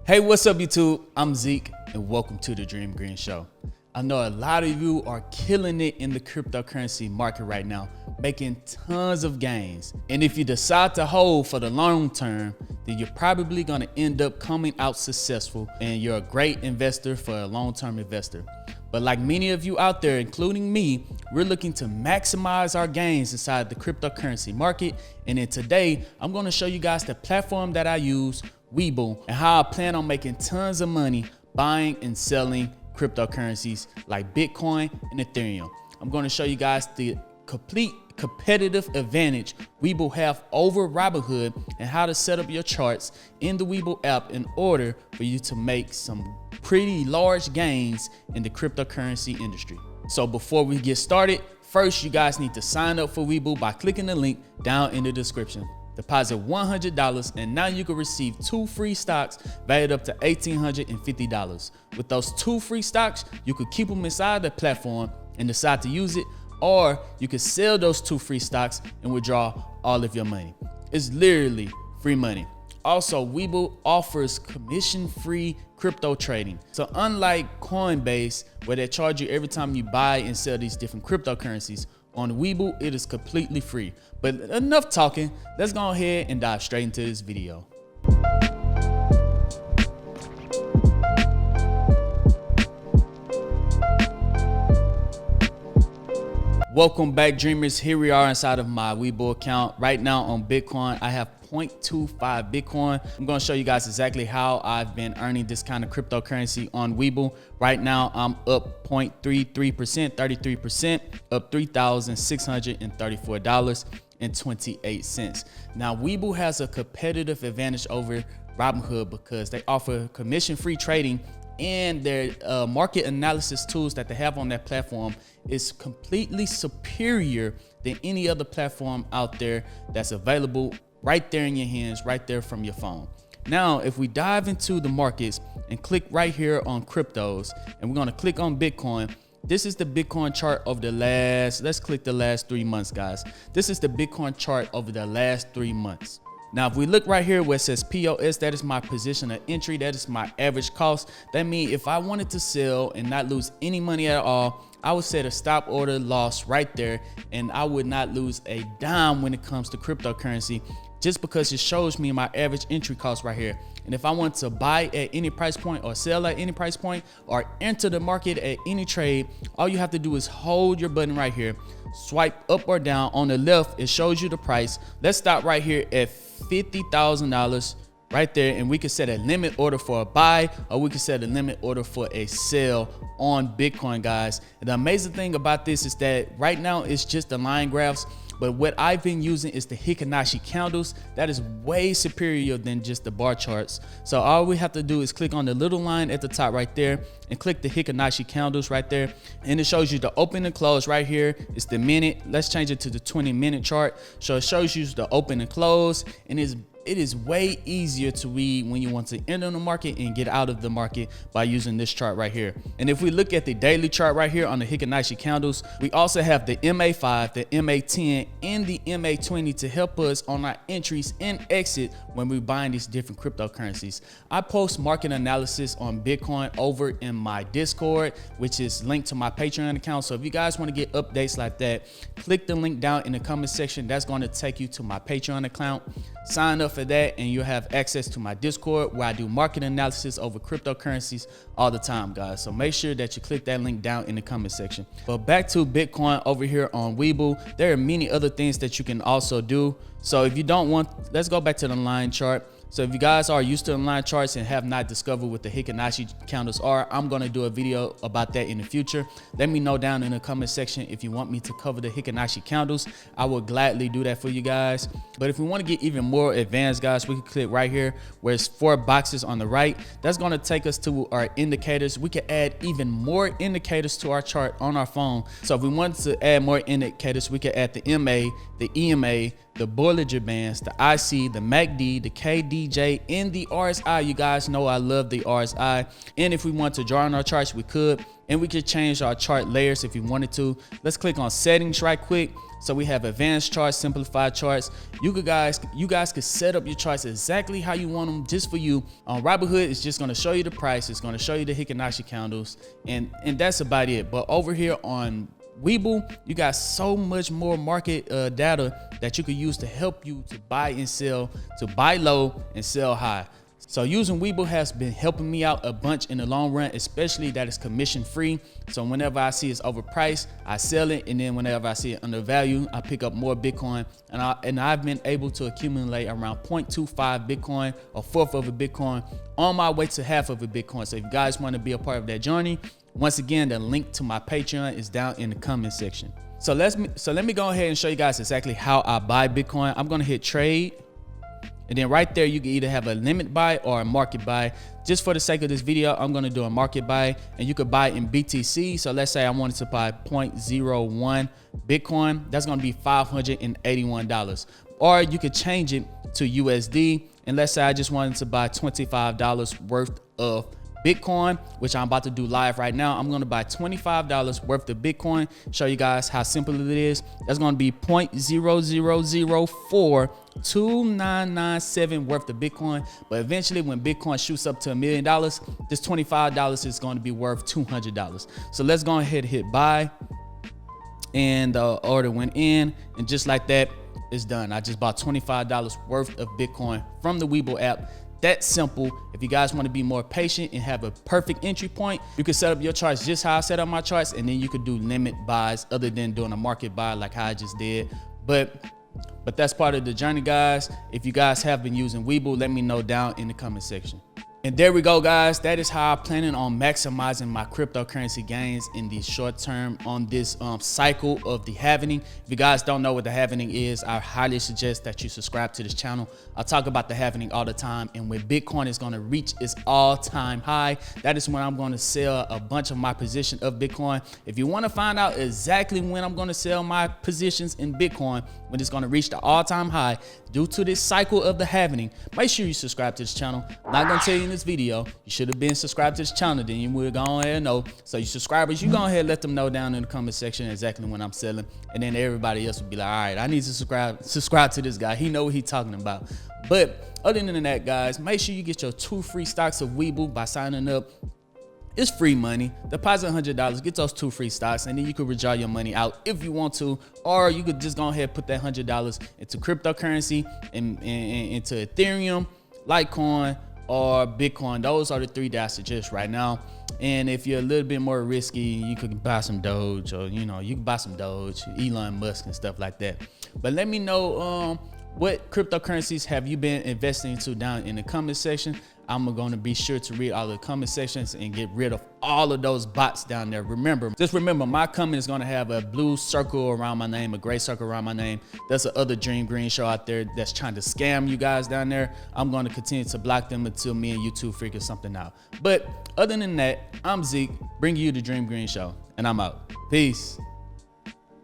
Hey, what's up YouTube? I'm Zeke and welcome to the Dream Green Show. I know a lot of you are killing it in the cryptocurrency market right now, making tons of gains. And if you decide to hold for the long term, then you're probably gonna end up coming out successful and you're a great investor for a long-term investor. But like many of you out there, including me, we're looking to maximize our gains inside the cryptocurrency market. And then today, I'm gonna show you guys the platform that I use, Weibo, and how I plan on making tons of money buying and selling cryptocurrencies like Bitcoin and Ethereum. I'm going to show you guys the complete competitive advantage Weibo have over Robinhood and how to set up your charts in the Weibo app in order for you to make some pretty large gains in the cryptocurrency industry. So before we get started, first you guys need to sign up for Weibo by clicking the link down in the description. Deposit $100 and now you can receive 2 free stocks valued up to $1,850. With those 2 free stocks, you could keep them inside the platform and decide to use it, or you could sell those 2 free stocks and withdraw all of your money. It's literally free money. Also, Weibo offers commission-free crypto trading. So unlike Coinbase, where they charge you every time you buy and sell these different cryptocurrencies, on Weibo, it is completely free. But enough talking, let's go ahead and dive straight into this video. Welcome back, dreamers. Here we are inside of my Weibo account. Right now on Bitcoin, I have 0.25 Bitcoin. I'm going to show you guys exactly how I've been earning this kind of cryptocurrency on Weibo. Right now, I'm up 0.33%, 33%, up $3,634.28. Now, Weibo has a competitive advantage over Robinhood because they offer commission-free trading, and their market analysis tools that they have on that platform is completely superior than any other platform out there that's available right there in your hands, right there from your phone. Now, if we dive into the markets and click right here on cryptos, and we're gonna click on Bitcoin, this is the Bitcoin chart of the last, let's click the last 3 months, guys. This is the Bitcoin chart over the last 3 months. Now, if we look right here where it says POS, that is my position of entry. That is my average cost. That means if I wanted to sell and not lose any money at all, I would set a stop order loss right there, and I would not lose a dime when it comes to cryptocurrency, just because it shows me my average entry cost right here. And if I want to buy at any price point or sell at any price point or enter the market at any trade, all you have to do is hold your button right here, swipe up or down. On the left, it shows you the price. Let's stop right here at $50,000 right there, and we can set a limit order for a buy, or we can set a limit order for a sell on Bitcoin, guys. And the amazing thing about this is that right now it's just the line graphs, but what I've been using is the Hikinashi candles. That is way superior than just the bar charts. So all we have to do is click on the little line at the top right there and click the Hikinashi candles right there. And it shows you the open and close right here. It's the minute. Let's change it to the 20-minute chart. So it shows you the open and close, and it is way easier to read when you want to enter the market and get out of the market by using this chart right here. And if we look at the daily chart right here on the Hikinashi candles, we also have the MA5, the MA10, and the MA20 to help us on our entries and exit when we're buying these different cryptocurrencies. I post market analysis on Bitcoin over in my Discord, which is linked to my Patreon account. So if you guys want to get updates like that, click the link down in the comment section. That's going to take you to my Patreon account. Sign up for that and you'll have access to my Discord where I do market analysis over cryptocurrencies all the time, guys. So make sure that you click that link down in the comment section. But back to Bitcoin over here on Weibo, there are many other things that you can also do. So if you don't want, let's go back to the line chart. So if you guys are used to the line charts and have not discovered what the Hikinashi candles are, I'm going to do a video about that in the future. Let me know down in the comment section if you want me to cover the Hikinashi candles. I will gladly do that for you guys. But if we want to get even more advanced, guys, we can click right here where it's 4 boxes on the right. That's going to take us to our indicators. We can add even more indicators to our chart on our phone. So if we want to add more indicators, we can add the MA, the EMA, the Bollinger Bands, the IC, the MACD, the KDJ, and the RSI. You guys know I love the RSI. And if we want to draw on our charts, we could. and we can change our chart layers if you wanted to. Let's click on settings right quick. So we have advanced charts, simplified charts. You guys could set up your charts exactly how you want them, just for you. On Robinhood, it's just gonna show you the price, it's gonna show you the Hikinashi candles, and that's about it. But over here on Webull, you got so much more market data that you could use to help you to buy and sell, to buy low and sell high. So using Weibo has been helping me out a bunch in the long run, especially that it's commission free. So whenever I see it's overpriced, I sell it, and then whenever I see it undervalued, I pick up more Bitcoin, and I've been able to accumulate around 0.25 Bitcoin, a fourth of a Bitcoin, on my way to half of a Bitcoin. So if you guys want to be a part of that journey, once again, the link to my Patreon is down in the comment section. So let me go ahead and show you guys exactly how I buy Bitcoin. I'm gonna hit trade. And then right there, you can either have a limit buy or a market buy. Just for the sake of this video, I'm gonna do a market buy, and you could buy in BTC. So let's say I wanted to buy 0.01 Bitcoin. That's gonna be $581. Or you could change it to USD. And let's say I just wanted to buy $25 worth of Bitcoin, which I'm about to do live right now. I'm gonna buy $25 worth of Bitcoin, show you guys how simple it is. That's gonna be 0.0004297 worth of Bitcoin. But eventually, when Bitcoin shoots up to $1 million, this $25 is going to be worth $200. So let's go ahead and hit buy, and the order went in, and just like that, it's done. I just bought $25 worth of Bitcoin from the Weibo app. That simple. If you guys want to be more patient and have a perfect entry point, you can set up your charts just how I set up my charts, and then you could do limit buys other than doing a market buy like how I just did. But that's part of the journey, guys. If you guys have been using Weibo, let me know down in the comment section. And there we go, guys. That is how I'm planning on maximizing my cryptocurrency gains in the short term on this cycle of the halvening. If you guys don't know what the halvening is, I highly suggest that you subscribe to this channel. I talk about the halvening all the time, and when Bitcoin is going to reach its all-time high, that is when I'm going to sell a bunch of my position of Bitcoin. If you want to find out exactly when I'm going to sell my positions in Bitcoin, when it's going to reach the all-time high due to this cycle of the halvening, make sure you subscribe to this channel. I'm not going to tell you in this video, you should have been subscribed to this channel, then you would go ahead and know. So you subscribers, you go ahead and let them know down in the comment section exactly when I'm selling, and then everybody else will be like, all right, I need to subscribe to this guy. He know what he's talking about. But other than that, guys, make sure you get your 2 free stocks of Weibo by signing up. It's free money. Deposit $100, get those 2 free stocks, and then you could withdraw your money out if you want to, or you could just go ahead and put that $100 into cryptocurrency and into Ethereum, Litecoin, or Bitcoin. Those are the 3 that I suggest right now. And if you're a little bit more risky, you could buy some Doge, or you can buy some Doge, Elon Musk and stuff like that. But let me know what cryptocurrencies have you been investing into down in the comment section. I'm going to be sure to read all the comment sections and get rid of all of those bots down there. Just remember, my comment is going to have a blue circle around my name, a gray circle around my name. That's the other Dream Green show out there that's trying to scam you guys down there. I'm going to continue to block them until me and YouTube figure something out. But other than that, I'm Zeke, bringing you the Dream Green show, and I'm out. Peace.